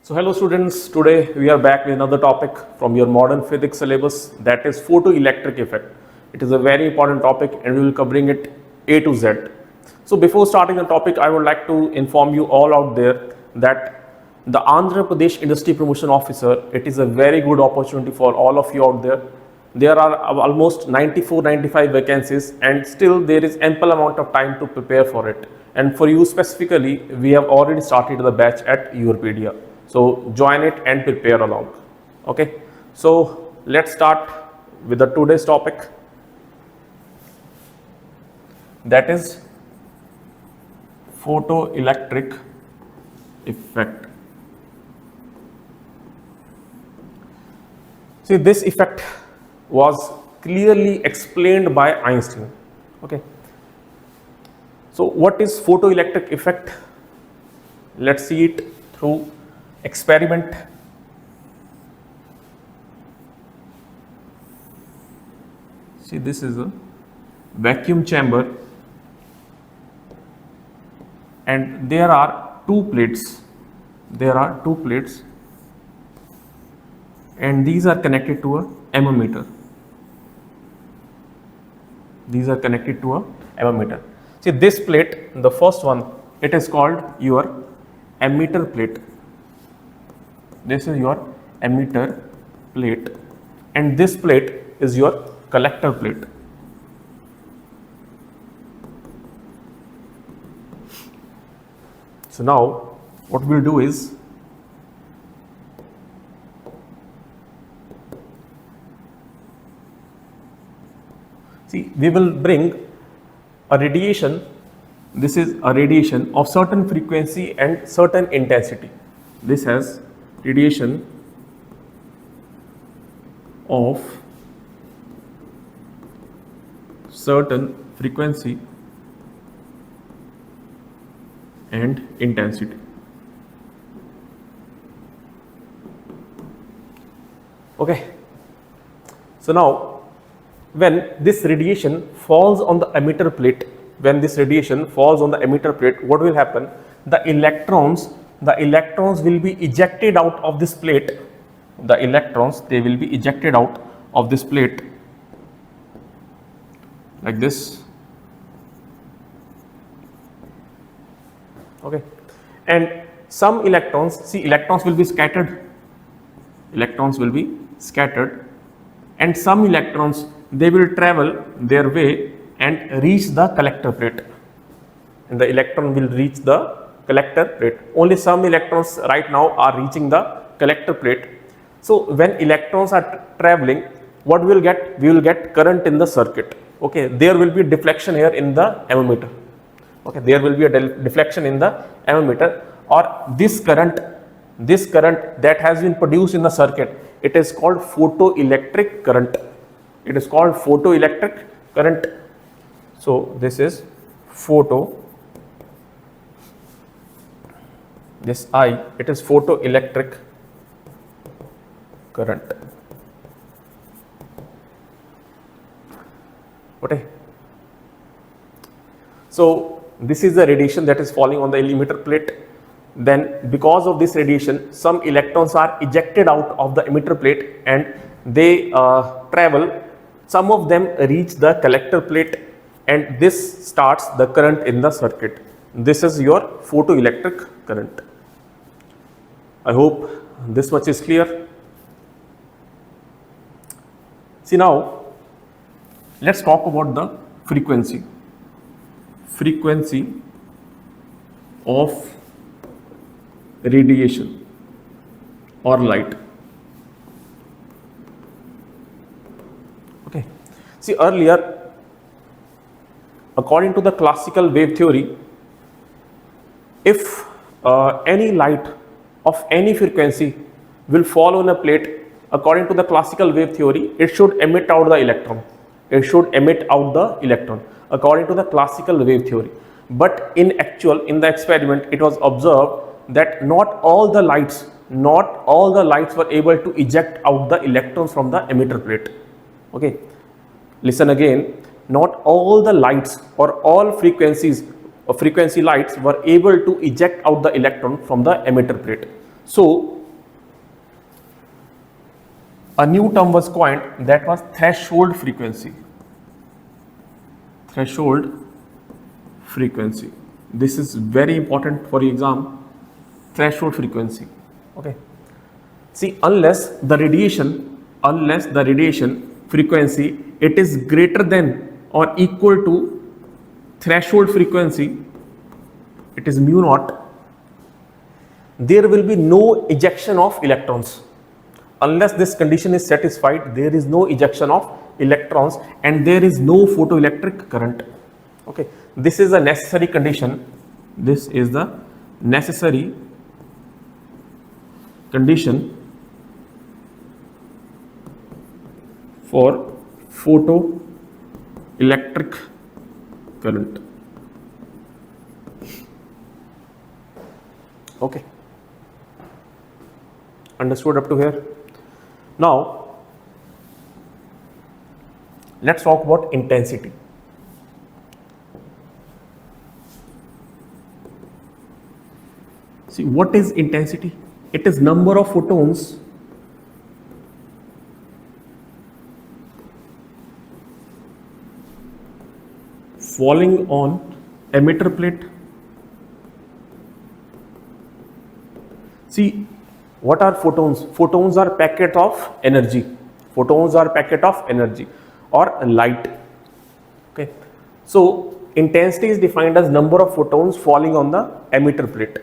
So hello students, today we are back with another topic from your modern physics syllabus, that is photoelectric effect. It is a very important topic and we will covering it A to Z. So before starting the topic, I would like to inform you all out there that the Andhra Pradesh Industry Promotion Officer, it is a very good opportunity for all of you out there. There are almost 94-95 vacancies and still there is ample amount of time to prepare for it. And for you specifically, we have already started the batch at YourPedia. So join it and prepare along. Okay, so let's start with the today's topic, that is photoelectric effect. See, this effect was clearly explained by Einstein. Okay, so what is photoelectric effect? Let's see it through experiment. See, this is a vacuum chamber and there are two plates. And these are connected to a ammeter. See, this plate, the first one, it is called your ammeter plate. This is your ammeter plate and this plate is your collector plate. So now what we'll do is, see, we will bring a radiation. This is a radiation of certain frequency and certain intensity. This has radiation of certain frequency and intensity. Okay, so now when this radiation falls on the emitter plate, what will happen? The electrons will be ejected out of this plate. They will be ejected out of this plate like this. Okay, and some electrons, see, electrons will be scattered, and some electrons, they will travel their way and reach the collector plate, and the electron will reach the collector plate. Only some electrons right now are reaching the collector plate. So when electrons are traveling, what we will get? We will get current in the circuit. Okay, there will be deflection here in the ammeter. Okay, there will be a deflection in the ammeter, or this current that has been produced in the circuit, it is called photoelectric current. So this is this I, it is photoelectric current. Okay, so this is the radiation that is falling on the emitter plate. Then because of this radiation, some electrons are ejected out of the emitter plate and they travel. Some of them reach the collector plate and this starts the current in the circuit. This is your photoelectric current. I hope this much is clear. See, now let's talk about the frequency of radiation or light. Okay, see, earlier, according to the classical wave theory, if any light of any frequency will fall on a plate, according to the classical wave theory, it should emit out the electron. According to the classical wave theory. But in the experiment, it was observed that not all the lights were able to eject out the electrons from the emitter plate. Okay, listen again, not all the lights or all frequency lights were able to eject out the electron from the emitter plate. So a new term was coined, that was threshold frequency. Threshold frequency. This is very important for exam. Threshold frequency. Okay. See, unless the radiation frequency, it is greater than or equal to threshold frequency, it is mu naught, there will be no ejection of electrons. Unless this condition is satisfied, there is no ejection of electrons and there is no photoelectric current. Okay, this is a necessary condition. This is the necessary condition for photoelectric current. Okay, understood up to here? Now let's talk about intensity. See, what is intensity? It is number of photons falling on emitter plate. See, what are photons? Photons are packet of energy. Photons are packet of energy or light. Okay. So intensity is defined as number of photons falling on the emitter plate.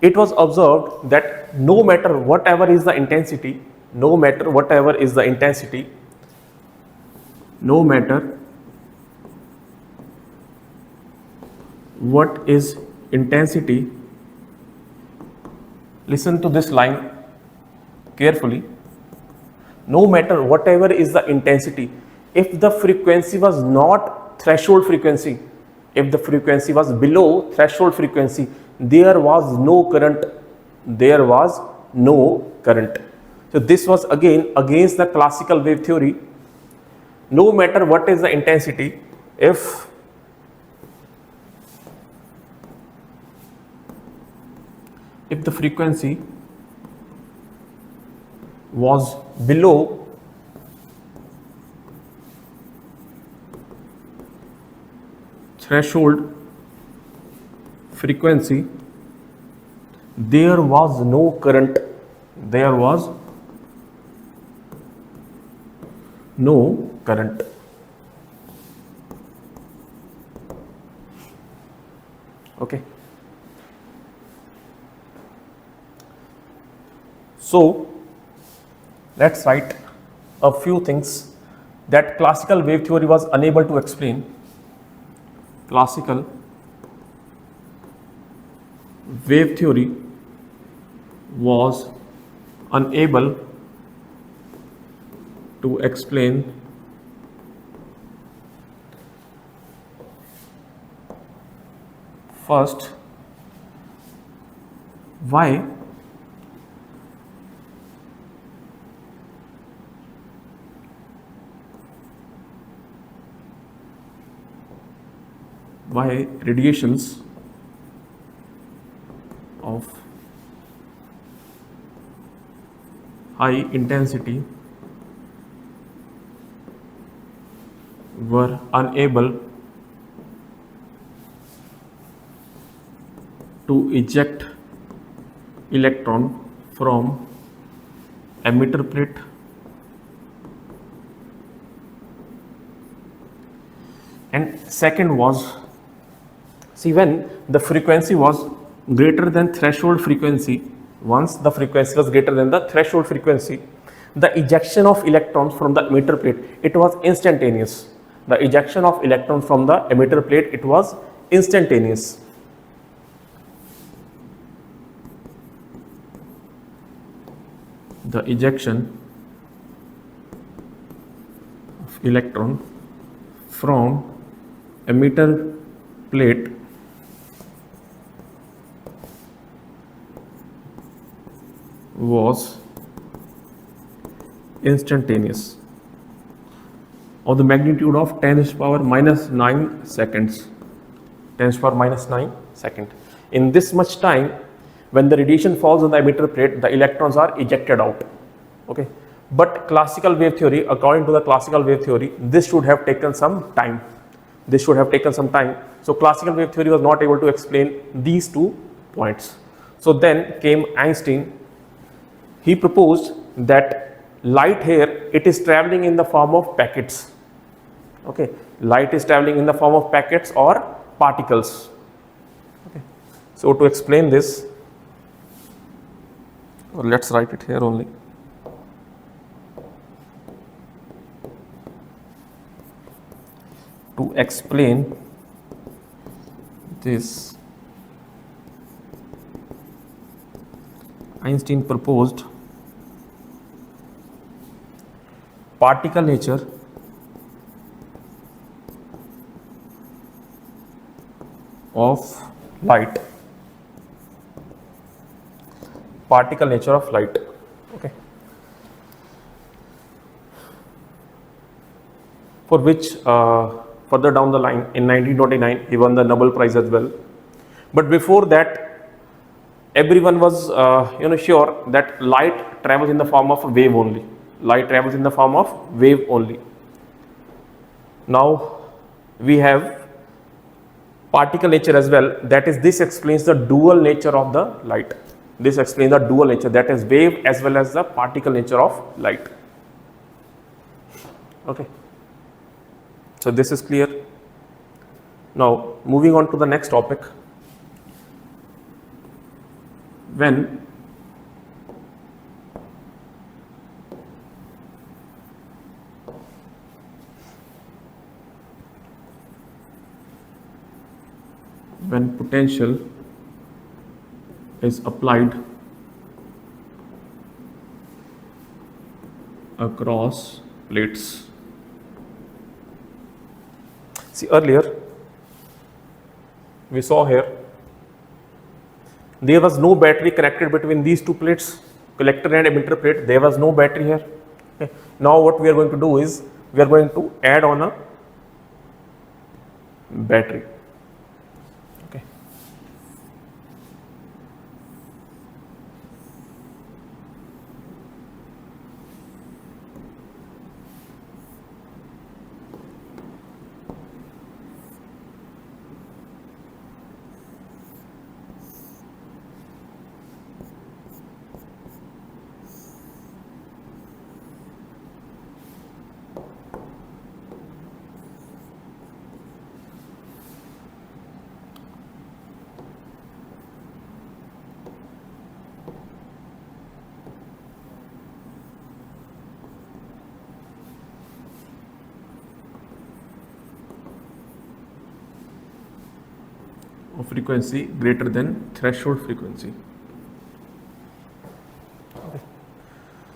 It was observed that no matter whatever is the intensity, no matter what is intensity, listen to this line carefully. No matter whatever is the intensity, if the frequency was not threshold frequency, if the frequency was below threshold frequency, there was no current. There was no current. So this was again against the classical wave theory. No matter what is the intensity, if the frequency was below threshold frequency, there was no current. There was no current. Okay. So let's write a few things that classical wave theory was unable to explain. Classical wave theory was unable to explain first, why radiations of high intensity were unable to eject electron from emitter plate. And second was, see, when the frequency was greater than threshold frequency, once the frequency was greater than the threshold frequency, the ejection of electrons from the emitter plate, it was instantaneous. The ejection of electrons from the emitter plate, it was instantaneous. The ejection of electron from emitter plate was instantaneous, of the magnitude of 10 to the power minus 9 seconds. 10 to the power minus 9 seconds. In this much time, when the radiation falls on the emitter plate, the electrons are ejected out. Okay. But classical wave theory, according to the classical wave theory, this should have taken some time. This should have taken some time. So classical wave theory was not able to explain these 2 points. So then came Einstein. He proposed that light here, it is traveling in the form of packets. Okay, light is traveling in the form of packets or particles. Okay. So to explain this, let's write it here only. To explain this, Einstein proposed particle nature of light. Particle nature of light. Okay. For which further down the line in 1929 he won the Nobel Prize as well. But before that, everyone was sure that light travels in the form of a wave only. Light travels in the form of wave only. Now we have particle nature as well. That is, this explains the dual nature of the light. This explains the dual nature, that is wave as well as the particle nature of light. Okay. So this is clear. Now moving on to the next topic. When potential is applied across plates. See, earlier we saw here there was no battery connected between these 2 plates, collector and emitter plate. There was no battery here. Okay. Now what we are going to do is we are going to add on a battery. Okay. Of frequency greater than threshold frequency. Okay.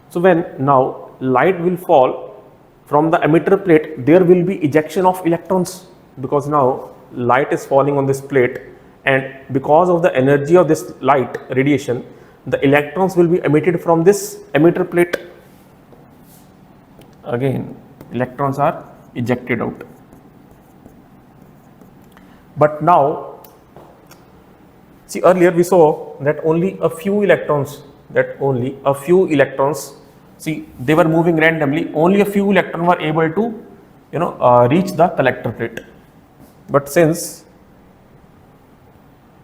So when now light will fall from the emitter plate, there will be ejection of electrons, because now light is falling on this plate, and because of the energy of this light radiation, the electrons will be emitted from this emitter plate. Again, electrons are ejected out. But now, see, earlier we saw that only a few electrons, see, they were moving randomly, only a few electrons were able to reach the collector plate. But since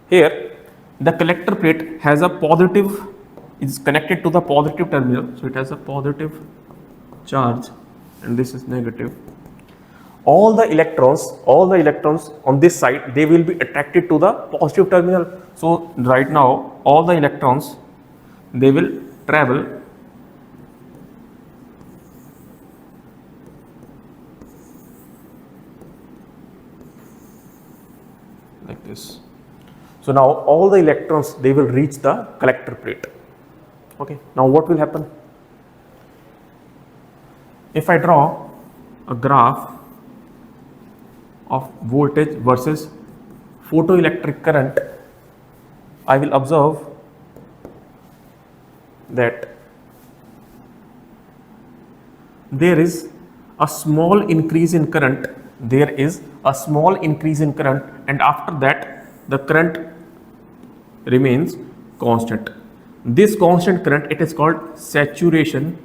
here the collector plate has a positive, is connected to the positive terminal, so it has a positive charge and this is negative. All the electrons on this side, they will be attracted to the positive terminal. So right now all the electrons, they will travel like this. So now all the electrons, they will reach the collector plate. Okay, now what will happen? If I draw a graph of voltage versus photoelectric current, I will observe that there is a small increase in current, and after that the current remains constant. This constant current, it is called saturation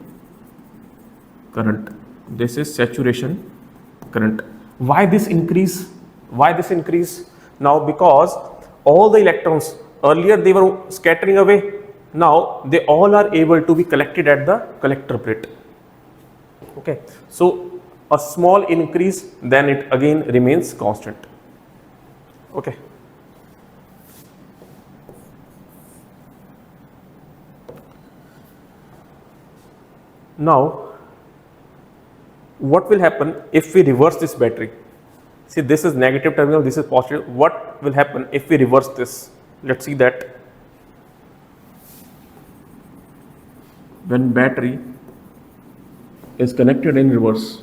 current. This is saturation current. Why this increase? Why this increase? Now because all the electrons, earlier they were scattering away, now they all are able to be collected at the collector plate. Okay, so a small increase, then it again remains constant. Okay. Now, what will happen if we reverse this battery? See, this is negative terminal, this is positive. What will happen if we reverse this? Let's see that. When battery is connected in reverse,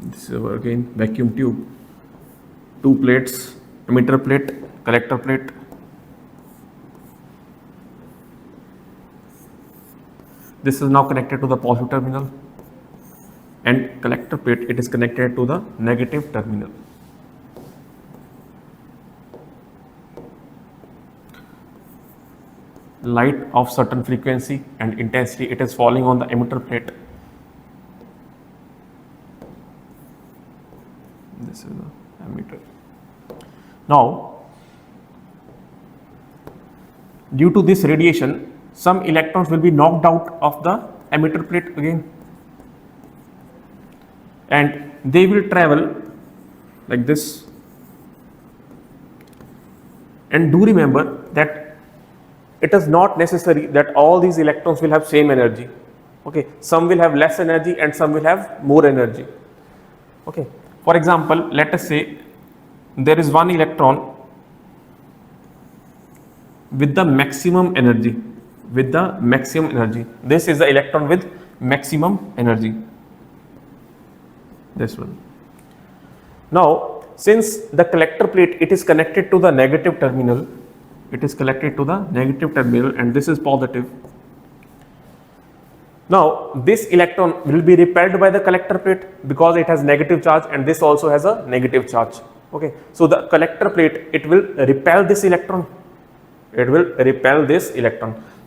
this is again vacuum tube, two plates, emitter plate, collector plate. This is now connected to the positive terminal, and collector plate, it is connected to the negative terminal. Light of certain frequency and intensity, it is falling on the emitter plate. This is the emitter. Now, due to this radiation, some electrons will be knocked out of the emitter plate again, and they will travel like this. And do remember that it is not necessary that all these electrons will have same energy. Okay, some will have less energy and some will have more energy. Okay, for example, let us say there is one electron with the maximum energy. This is the electron with maximum energy. This one. Now, since the collector plate, it is connected to the negative terminal, and this is positive. Now, this electron will be repelled by the collector plate because it has negative charge, and this also has a negative charge. Okay, so the collector plate, it will repel this electron.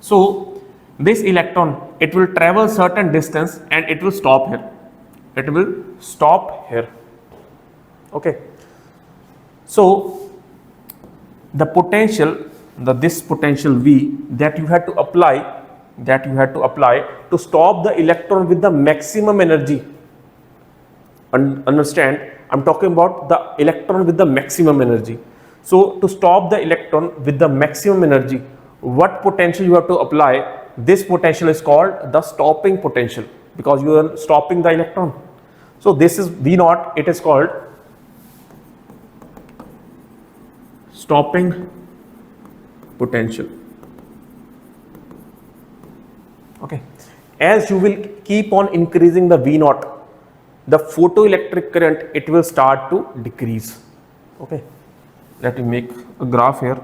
So this electron, it will travel certain distance and it will stop here. Okay, so the potential, this potential V that you had to apply to stop the electron with the maximum energy. Understand, I'm talking about the electron with the maximum energy. So to stop the electron with the maximum energy, what potential you have to apply? This potential is called the stopping potential, because you are stopping the electron. So this is V0, it is called stopping potential. Okay, as you will keep on increasing the V0, the photoelectric current, it will start to decrease. Okay, let me make a graph here.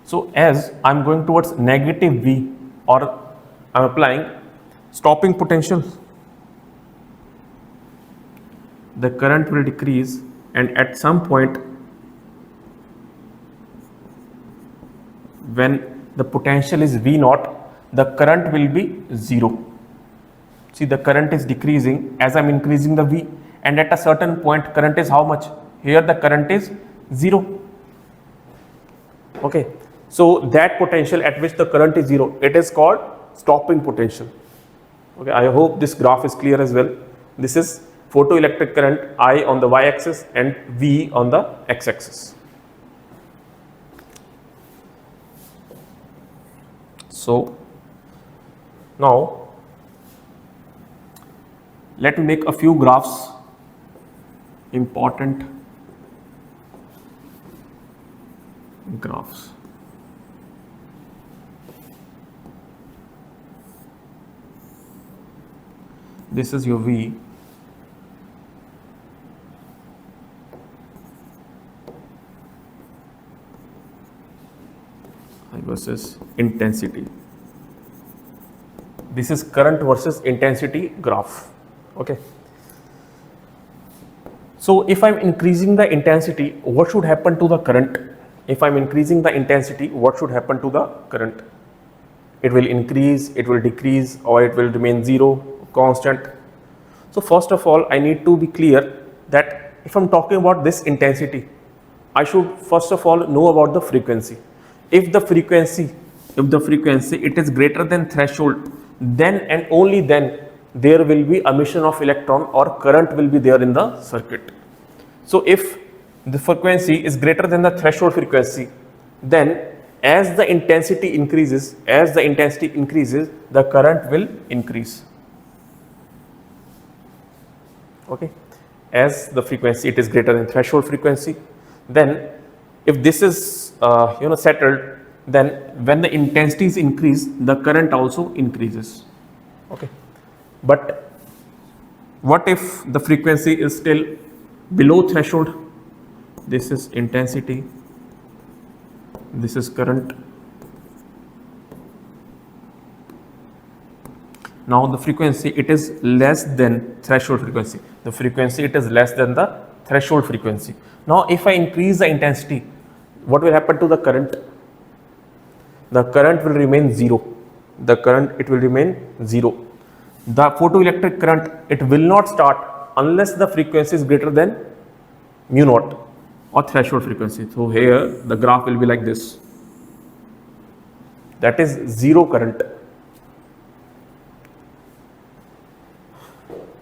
So as I am going towards negative V, or I am applying stopping potential, the current will decrease, and at some point when the potential is V0, the current will be 0. See, the current is decreasing as I am increasing the V, and at a certain point current is how much? Here the current is 0. Okay, so that potential at which the current is 0, it is called stopping potential. Okay, I hope this graph is clear as well. This is photoelectric current, I on the y-axis and V on the x-axis. So now let me make a few graphs, important graphs. This is your V. versus intensity. This is current versus intensity graph. Okay. So if I'm increasing the intensity, what should happen to the current? If I'm increasing the intensity, what should happen to the current? It will increase, it will decrease, or it will remain zero, constant. So first of all, I need to be clear that if I'm talking about this intensity, I should first of all know about the frequency. If the frequency it is greater than threshold, then and only then there will be emission of electron or current will be there in the circuit. So if the frequency is greater than the threshold frequency, then as the intensity increases, the current will increase. Okay, as the frequency it is greater than threshold frequency, then if this is settled, then when the intensities increase, the current also increases. Okay, but what if the frequency is still below threshold? This is intensity, this is current. Now the frequency it is less than threshold frequency. The frequency it is less than the threshold frequency. Now if I increase the intensity, what will happen to the current? The current will remain zero. The photoelectric current, it will not start unless the frequency is greater than mu naught or threshold frequency. So here the graph will be like this. That is zero current.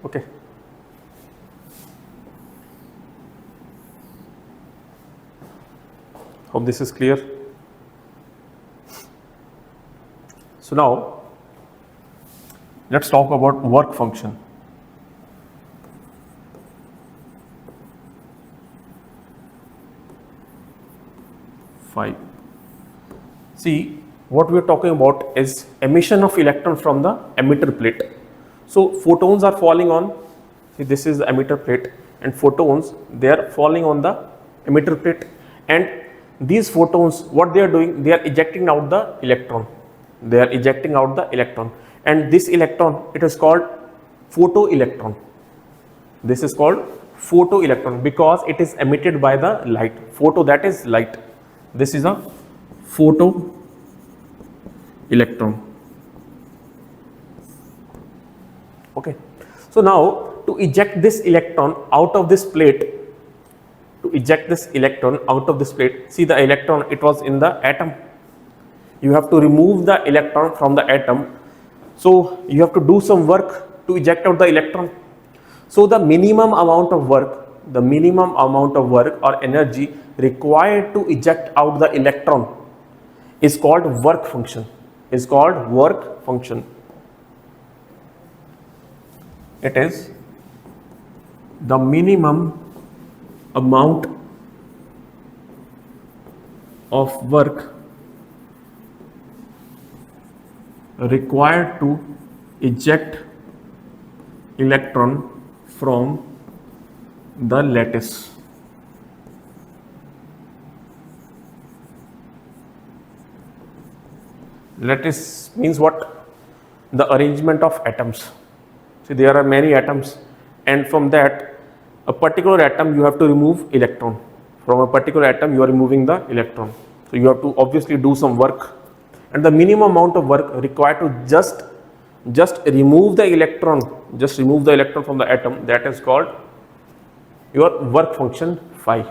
Okay. Hope this is clear. So now let's talk about work function. See, what we are talking about is emission of electron from the emitter plate. So photons are falling on, see this is the emitter plate, and photons, they are falling on the emitter plate, and these photons, what they are doing, they are ejecting out the electron. And this electron, it is called photoelectron. This is called photoelectron because it is emitted by the light. Photo, that is light. This is a photoelectron. Okay. So now to eject this electron out of this plate, see the electron, it was in the atom. You have to remove the electron from the atom. So you have to do some work to eject out the electron. So the minimum amount of work or energy required to eject out the electron is called work function. It is the minimum amount of work required to eject electron from the lattice. Lattice means what? The arrangement of atoms. See, there are many atoms, and from that, a particular atom you have to remove electron. From a particular atom you are removing the electron. So you have to obviously do some work, and the minimum amount of work required to just remove the electron, from the atom, that is called your work function phi.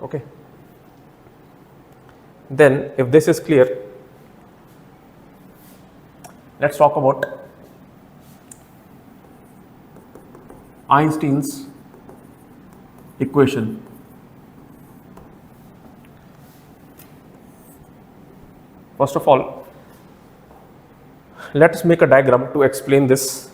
Okay. Then if this is clear, let's talk about Einstein's equation. First of all, let us make a diagram to explain this.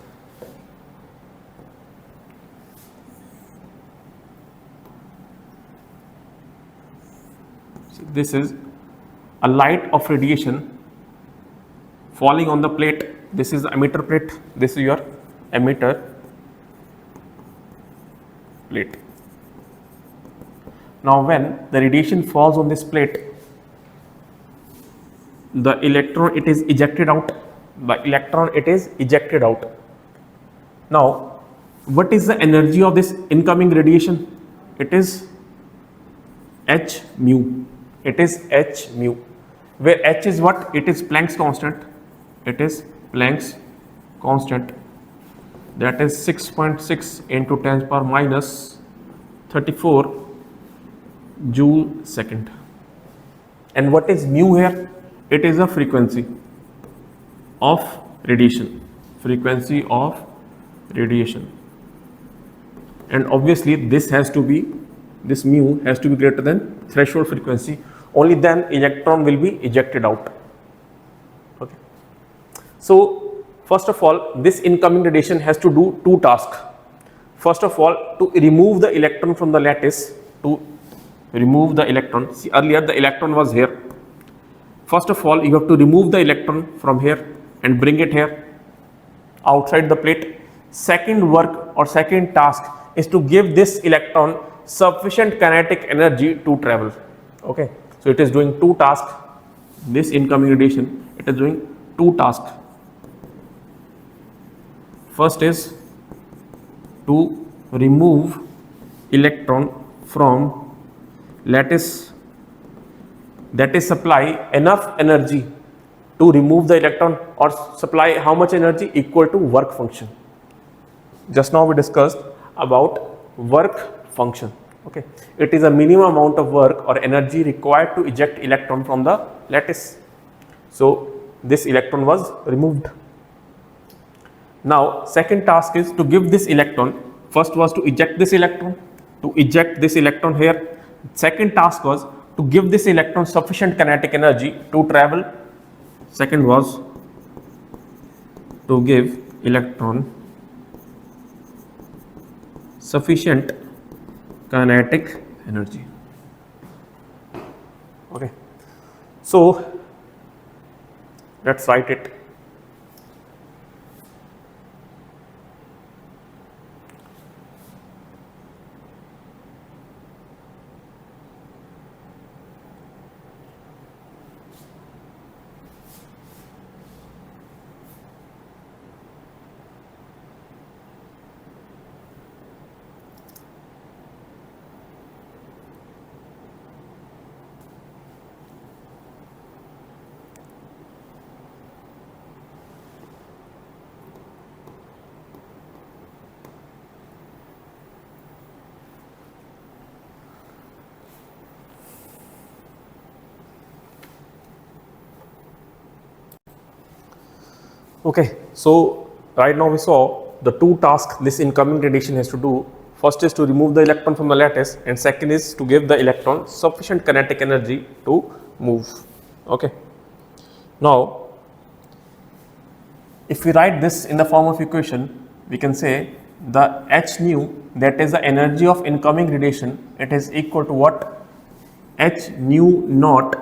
So this is a light of radiation falling on the plate. This is the emitter plate. This is your emitter plate. Now when the radiation falls on this plate, the electron it is ejected out. The electron it is ejected out. Now, what is the energy of this incoming radiation? It is h mu. It is h mu, where h is what? It is Planck's constant. It is Planck's constant. That is 6.6 into 10 power minus 34 joule second. And what is mu here? It is a frequency of radiation. Frequency of radiation. And obviously this mu has to be greater than threshold frequency. Only then electron will be ejected out. Okay. So first of all, this incoming radiation has to do two tasks. First of all, to remove the electron from the lattice, to remove the electron. See, earlier the electron was here. First of all, you have to remove the electron from here and bring it here outside the plate. Second work or second task is to give this electron sufficient kinetic energy to travel. Okay, so it is doing two tasks. This incoming radiation, it is doing two tasks. First is to remove electron from lattice, that is supply enough energy to remove the electron, or supply how much energy? Equal to work function. Just now we discussed about work function. Okay, it is a minimum amount of work or energy required to eject electron from the lattice. So this electron was removed. Now second task is to give this electron. First was to eject this electron, here. Second task was to give this electron sufficient kinetic energy to travel. Second was to give electron sufficient kinetic energy. Okay, so let's write it. Okay, so right now we saw the two tasks this incoming radiation has to do. First is to remove the electron from the lattice, and second is to give the electron sufficient kinetic energy to move. Okay. Now, if we write this in the form of equation, we can say the h nu, that is the energy of incoming radiation, it is equal to what? H nu naught.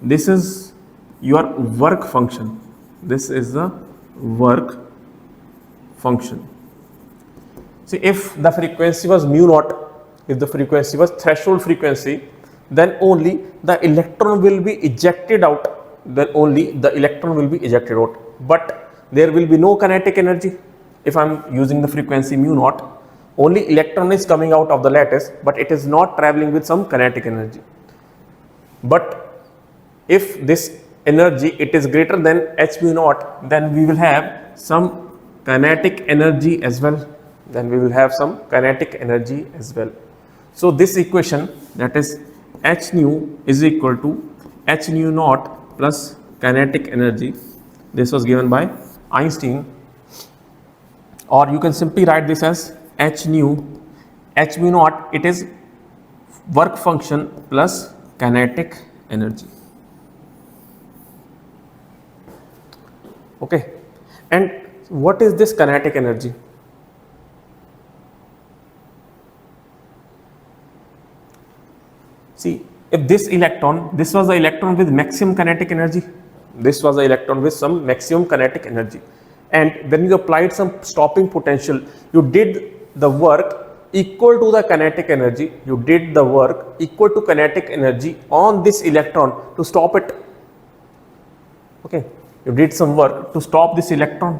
This is your work function. This is the work function. See, if the frequency was mu naught, if the frequency was threshold frequency, then only the electron will be ejected out. But there will be no kinetic energy. If I am using the frequency mu naught, only electron is coming out of the lattice, but it is not traveling with some kinetic energy. But if this energy it is greater than h mu naught, then we will have some kinetic energy as well. So this equation, that is h nu is equal to h nu naught plus kinetic energy. This was given by Einstein, or you can simply write this as h mu naught, it is work function plus kinetic energy. Okay, and what is this kinetic energy? See, if this electron, this was the electron with maximum kinetic energy, this was the electron with some maximum kinetic energy, and when you applied some stopping potential, you did the work equal to the kinetic energy, on this electron to stop it. Okay, you did some work to stop this electron,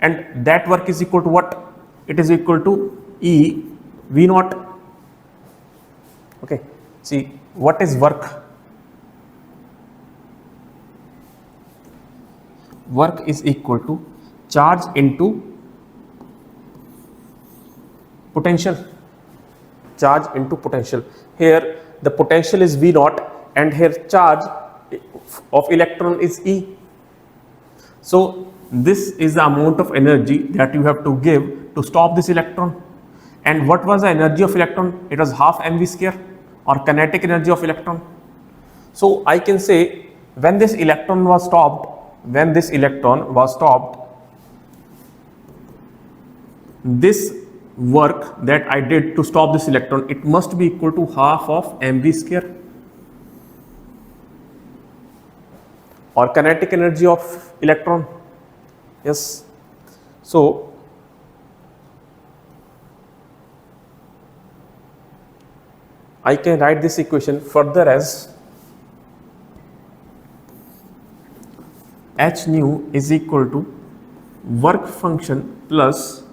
and that work is equal to what? It is equal to E V naught. Okay, see what is work? Work is equal to charge into potential. Charge into potential. Here the potential is V naught and here charge of electron is E. So this is the amount of energy that you have to give to stop this electron. And what was the energy of electron? It was half mv square, or kinetic energy of electron. So I can say when this electron was stopped, this work that I did to stop this electron, it must be equal to half of mv square, or kinetic energy of electron. Yes. So I can write this equation further as h nu is equal to work function plus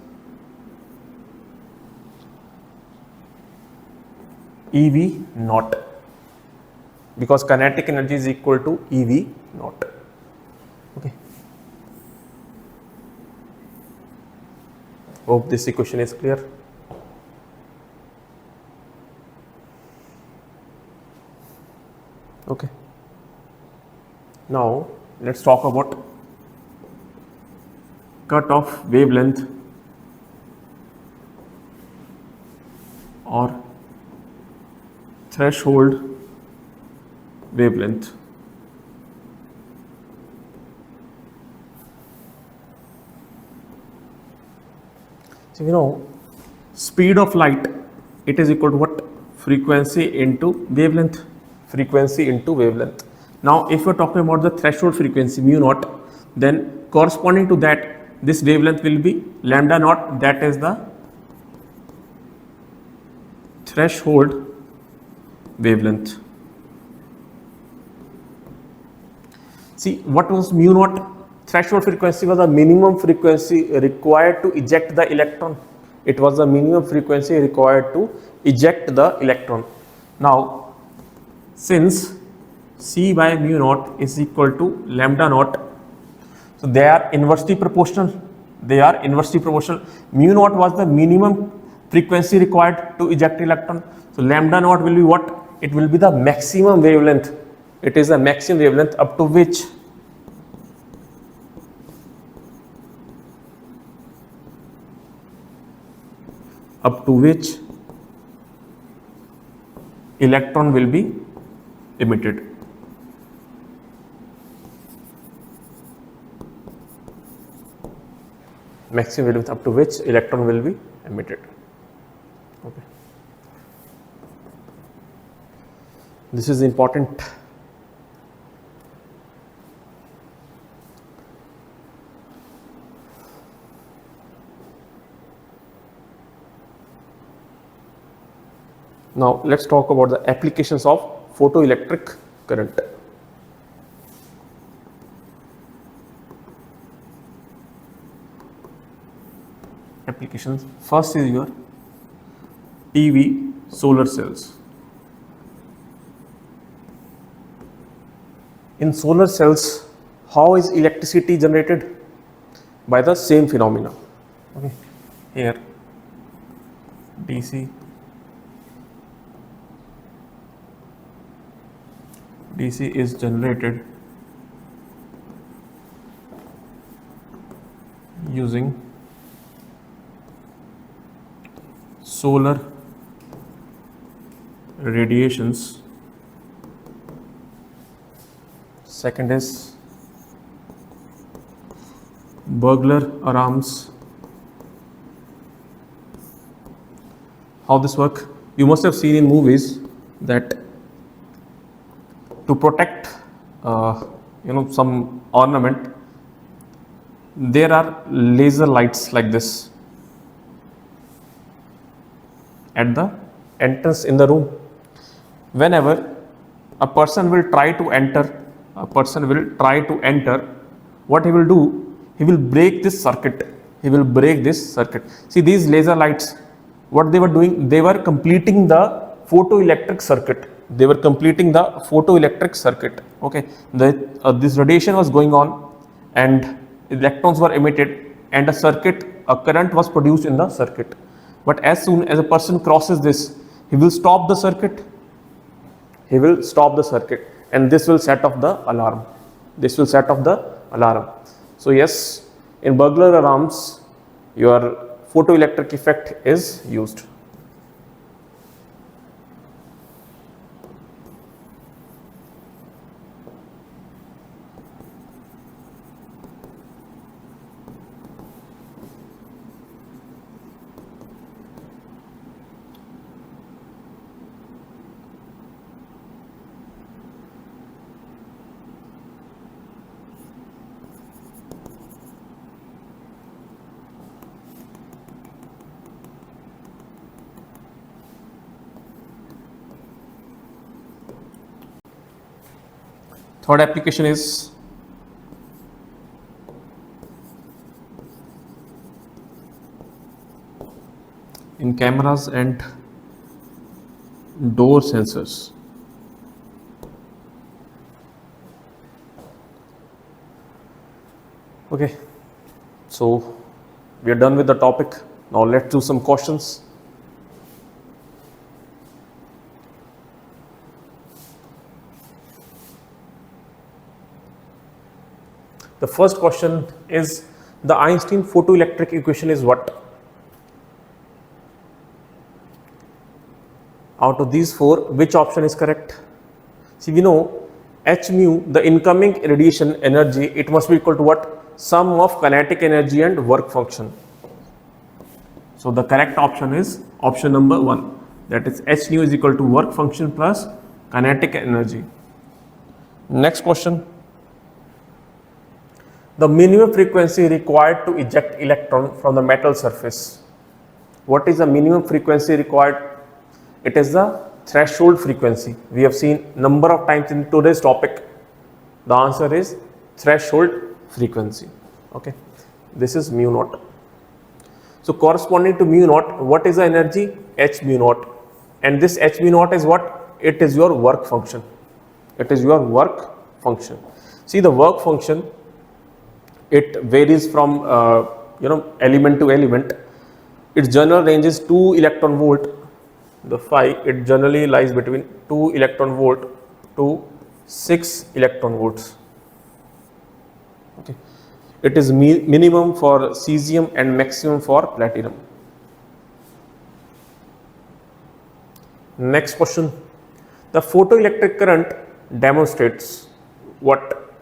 EV naught, because kinetic energy is equal to EV naught. Okay. Hope this equation is clear. Okay. Now let's talk about cut-off wavelength or threshold wavelength. So you know, speed of light, it is equal to what? Frequency into wavelength. Frequency into wavelength. Now if we are talking about the threshold frequency mu naught, then corresponding to that this wavelength will be lambda naught, that is the threshold wavelength. See, what was mu naught? Threshold frequency was the minimum frequency required to eject the electron. It was the minimum frequency required to eject the electron. Now, since C by mu naught is equal to lambda naught, so they are inversely proportional. Mu naught was the minimum frequency required to eject electron. So lambda naught will be what? It will be the maximum wavelength. It is the maximum wavelength up to which electron will be emitted. Maximum wavelength up to which electron will be emitted. Okay. This is important. Now let's talk about the applications of photoelectric current. Applications. First is your PV solar cells. In solar cells, how is electricity generated? By the same phenomena. Okay. Here DC is generated using solar radiations. Second is burglar alarms. How this work? You must have seen in movies that to protect some ornament, there are laser lights like this at the entrance in the room. Whenever a person will try to enter a person will try to enter, what he will do, he will break this circuit. He will break this circuit. See these laser lights, what they were doing, they were completing the photoelectric circuit. They were completing the photoelectric circuit. Okay, this radiation was going on and electrons were emitted and a current was produced in the circuit. But as soon as a person crosses this, he will stop the circuit. He will stop the circuit and this will set off the alarm. This will set off the alarm. So yes, in burglar alarms, your photoelectric effect is used. Third application is in cameras and door sensors. Okay, so we are done with the topic. Now let's do some questions. The first question is, the Einstein photoelectric equation is what? Out of these four, which option is correct? See, we know h mu, the incoming radiation energy, it must be equal to what? Sum of kinetic energy and work function. So the correct option is option number 1. That is h nu is equal to work function plus kinetic energy. Next question. The minimum frequency required to eject electron from the metal surface. What is the minimum frequency required? It is the threshold frequency. We have seen number of times in today's topic. The answer is threshold frequency. Okay, this is mu naught. So corresponding to mu naught, what is the energy? H mu naught. And this H mu naught is what? It is your work function. It is your work function. See, the work function, it varies from element to element. Its general range is 2 electron volt. The phi, it generally lies between 2 electron volt to 6 electron volts. Okay, it is minimum for cesium and maximum for platinum. Next question. The photoelectric current demonstrates what?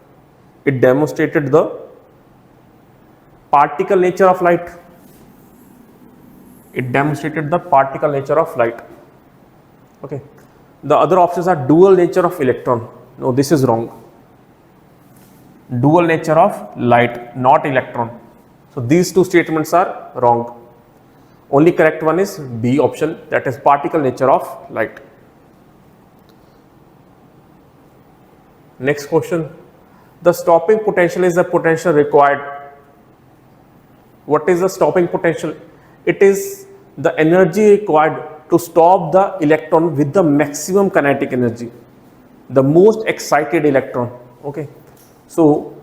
It demonstrated the particle nature of light. It demonstrated the particle nature of light. Okay. The other options are dual nature of electron. No, this is wrong. Dual nature of light, not electron. So these two statements are wrong. Only correct one is B option, that is particle nature of light. Next question. The stopping potential is the potential required. What is the stopping potential? It is the energy required to stop the electron with the maximum kinetic energy, the most excited electron. Okay, so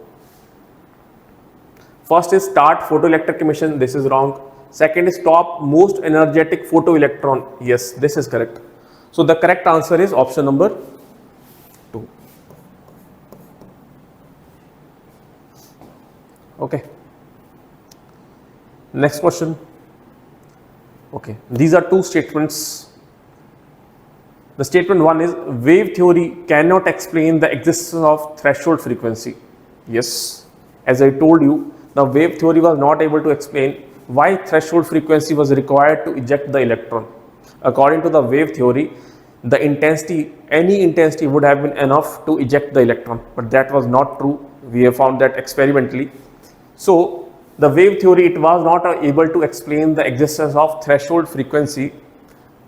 first is start photoelectric emission. This is wrong. Second is stop most energetic photoelectron. Yes, this is correct. So the correct answer is option number 2. Okay. Next question. Okay, these are two statements. The statement 1 is, wave theory cannot explain the existence of threshold frequency. Yes, as I told you, the wave theory was not able to explain why threshold frequency was required to eject the electron. According to the wave theory, the intensity, any intensity would have been enough to eject the electron, but that was not true. We have found that experimentally. So the wave theory, it was not able to explain the existence of threshold frequency.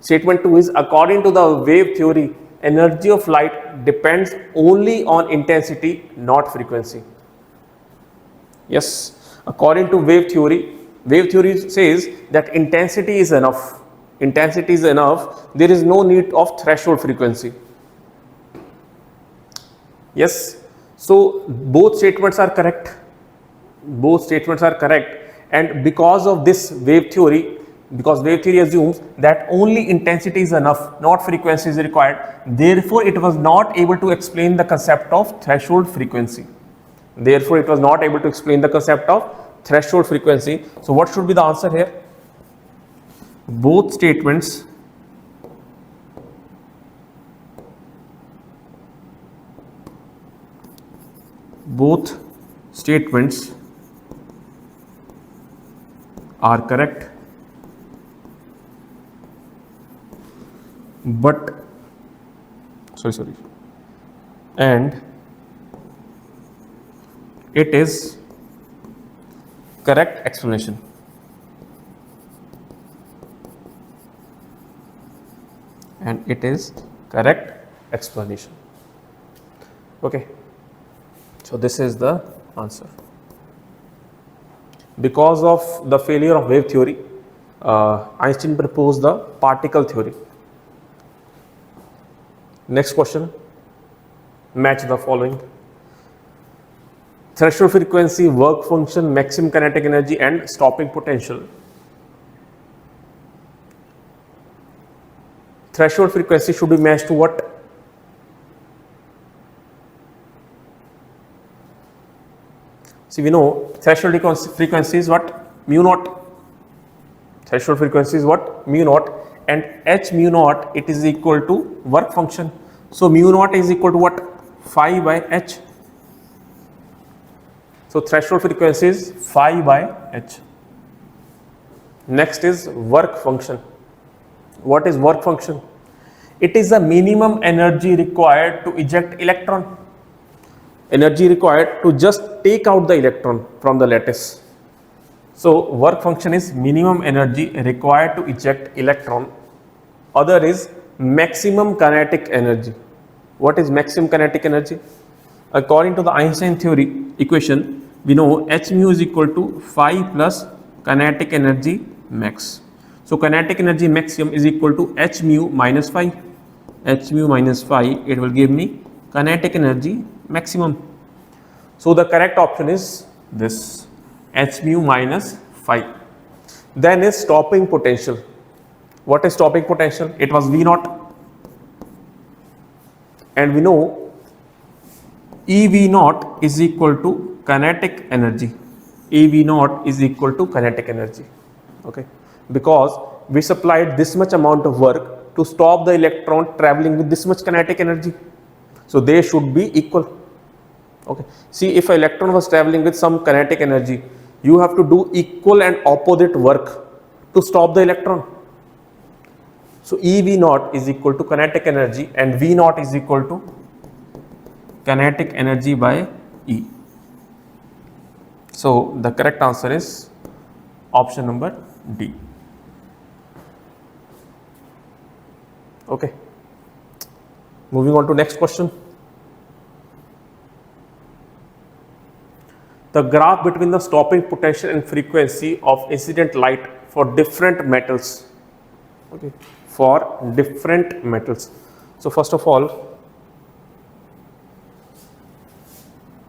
Statement 2 is, according to the wave theory, energy of light depends only on intensity, not frequency. Yes, according to wave theory says that intensity is enough. Intensity is enough. There is no need of threshold frequency. Yes, so both statements are correct. Both statements are correct, and because of this wave theory, because wave theory assumes that only intensity is enough, not frequency is required, therefore it was not able to explain the concept of threshold frequency. Therefore it was not able to explain the concept of threshold frequency. So what should be the answer here? Both statements are correct, but and it is correct explanation. And it is correct explanation. Okay, so this is the answer. Because of the failure of wave theory, Einstein proposed the particle theory. Next question, match the following: threshold frequency, work function, maximum kinetic energy and stopping potential. Threshold frequency should be matched to what? See, we know threshold frequency is what? Mu naught. Threshold frequency is what? Mu naught, and h mu naught, it is equal to work function. So mu naught is equal to what? Phi by h. So threshold frequency is phi by h. Next is work function. What is work function? It is the minimum energy required to eject electron. Energy required to just take out the electron from the lattice. So work function is minimum energy required to eject electron. Other is maximum kinetic energy. What is maximum kinetic energy? According to the Einstein theory equation, we know h mu is equal to phi plus kinetic energy max. So kinetic energy maximum is equal to h mu minus phi. H mu minus phi, it will give me kinetic energy maximum. So the correct option is this, h mu minus phi. Then is stopping potential. What is stopping potential? It was V naught, and we know EV naught is equal to kinetic energy. EV naught is equal to kinetic energy. Okay, because we supplied this much amount of work to stop the electron traveling with this much kinetic energy, so they should be equal. Okay, see, if an electron was traveling with some kinetic energy, you have to do equal and opposite work to stop the electron. So EV naught is equal to kinetic energy, and V naught is equal to kinetic energy by E. So the correct answer is option number D. Okay, moving on to next question. The graph between the stopping potential and frequency of incident light for different metals. Okay, for different metals. So first of all,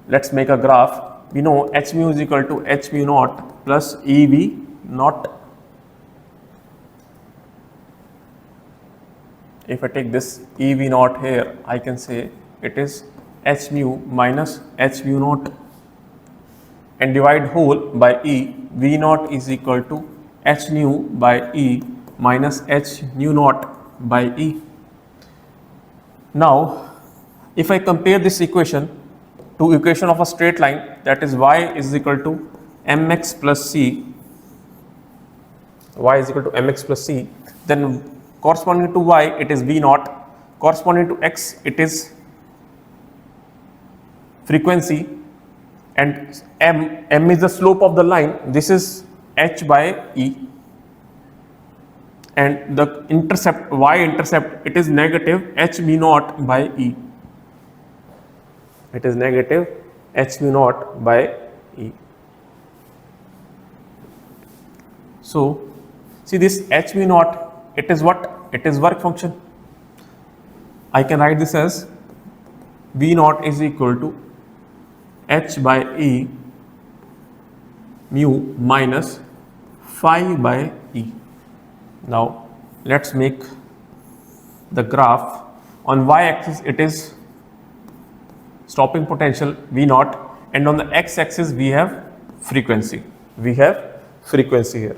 let's make a graph. We know h mu is equal to h mu naught plus EV naught. If I take this EV naught here, I can say it is h mu minus h mu naught, and divide whole by E. V naught is equal to h nu by E minus h nu naught by E. Now, if I compare this equation to equation of a straight line, that is y is equal to mx plus c, y is equal to mx plus c, then corresponding to y it is V naught, corresponding to x it is frequency, and m is the slope of the line. This is h by E. and the intercept, y-intercept, it is negative h mu naught by E. It is negative h mu naught by E. So, see this h mu naught, it is what? It is work function. I can write this as V naught is equal to h by E mu minus phi by E. Now, let's make the graph. On y-axis, it is stopping potential V naught, and on the x-axis, we have frequency. We have frequency here.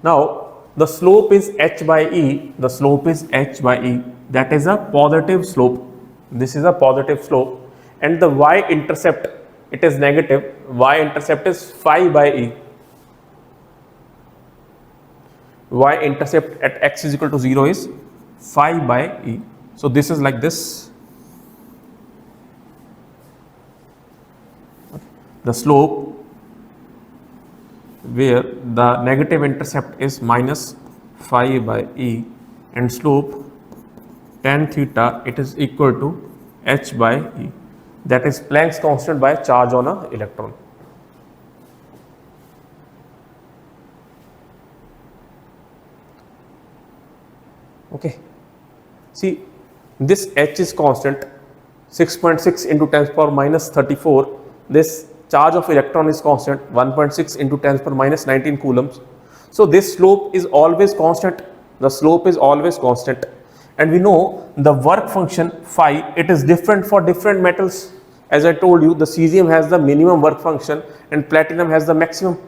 Now, the slope is h by E. The slope is h by E. That is a positive slope. This is a positive slope, and the y-intercept, it is negative. Y-intercept is phi by E. Y-intercept at x is equal to 0 is phi by E. So this is like this. The slope where the negative intercept is minus phi by E, and slope tan theta, it is equal to h by E. That is Planck's constant by charge on an electron. Okay. See, this h is constant, 6.6 into 10 power minus 34. This charge of electron is constant, 1.6 into 10 power minus 19 coulombs. So this slope is always constant. The slope is always constant. And we know the work function phi, it is different for different metals. As I told you, the cesium has the minimum work function and platinum has the maximum.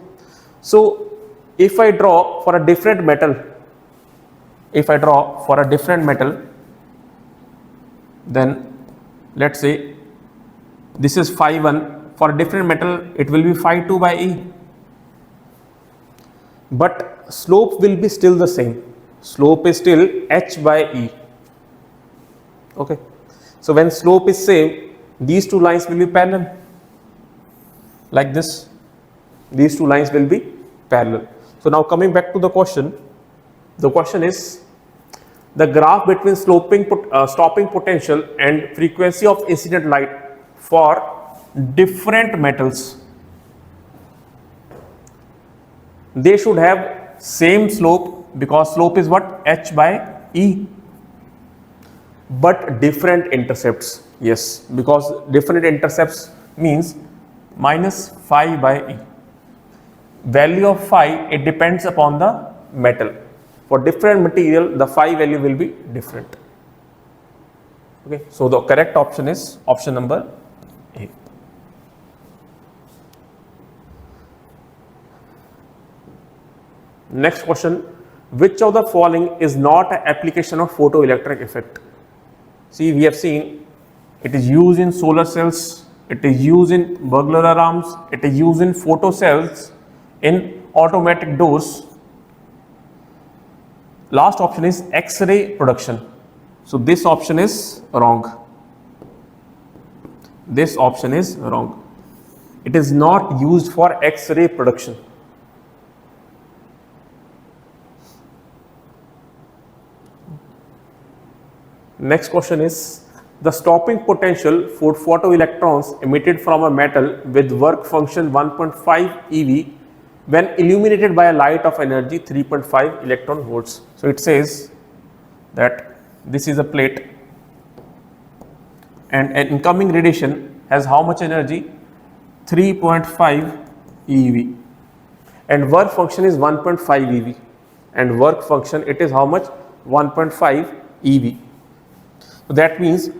So if I draw for a different metal, then let's say this is phi 1, for a different metal it will be phi 2 by E. But slope will be still the same. Slope is still h by E. Okay. So when slope is same, these two lines will be parallel. Like this. These two lines will be parallel. So now coming back to the question. The question is the graph between stopping potential and frequency of incident light for different metals. They should have same slope, because slope is what? H by E. But different intercepts. Yes, because different intercepts means minus phi by E. Value of phi, it depends upon the metal. For different material, the phi value will be different. Okay, so the correct option is option number A. Next question, which of the following is not an application of photoelectric effect? See, we have seen it is used in solar cells, it is used in burglar alarms, it is used in photo cells, in automatic doors. Last option is X-ray production. So this option is wrong. This option is wrong. It is not used for X-ray production. Next question is the stopping potential for photoelectrons emitted from a metal with work function 1.5 eV when illuminated by a light of energy 3.5 electron volts. So it says that this is a plate and an incoming radiation has how much energy? 3.5 eV, and work function is 1.5 eV, and work function, it is how much? 1.5 eV. So that means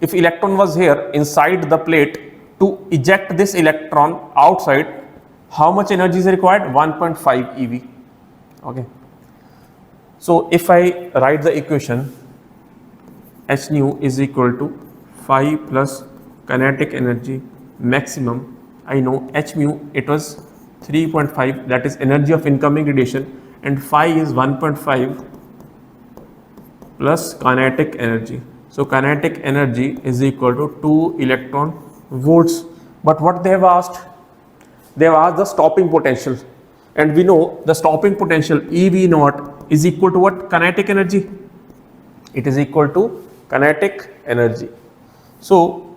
if electron was here inside the plate, to eject this electron outside, how much energy is required? 1.5 eV. Okay. So if I write the equation, h nu is equal to phi plus kinetic energy maximum. I know h mu, it was 3.5, that is energy of incoming radiation, and phi is 1.5 plus kinetic energy. So kinetic energy is equal to 2 electron volts. But what they have asked? They have asked the stopping potential. And we know the stopping potential EV naught is equal to what? Kinetic energy. It is equal to kinetic energy. So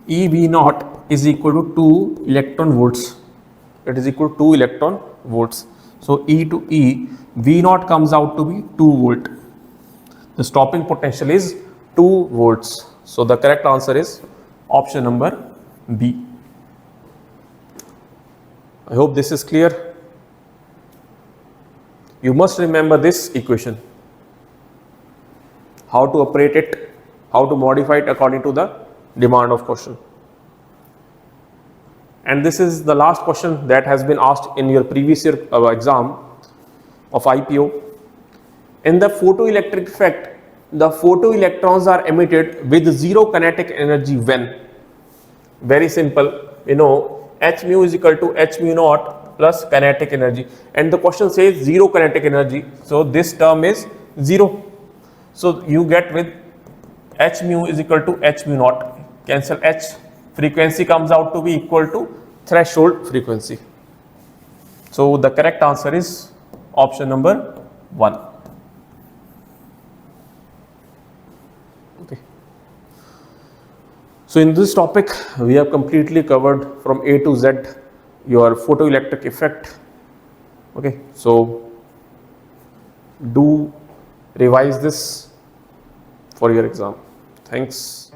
EV naught is equal to 2 electron volts. It is equal to 2 electron volts. So E to E, V naught comes out to be 2 volt. The stopping potential is 2 volts. So the correct answer is option number B. I hope this is clear. You must remember this equation. How to operate it, how to modify it according to the demand of question. And this is the last question that has been asked in your previous year exam of IPO. In the photoelectric effect, the photoelectrons are emitted with zero kinetic energy when? Very simple, you know, h mu is equal to h mu naught plus kinetic energy, and the question says zero kinetic energy, so this term is 0. So you get with h mu is equal to h mu naught, cancel h, frequency comes out to be equal to threshold frequency. So the correct answer is option number 1. Okay. So in this topic we have completely covered from A to Z your photoelectric effect. Okay, so do revise this for your exam. Thanks.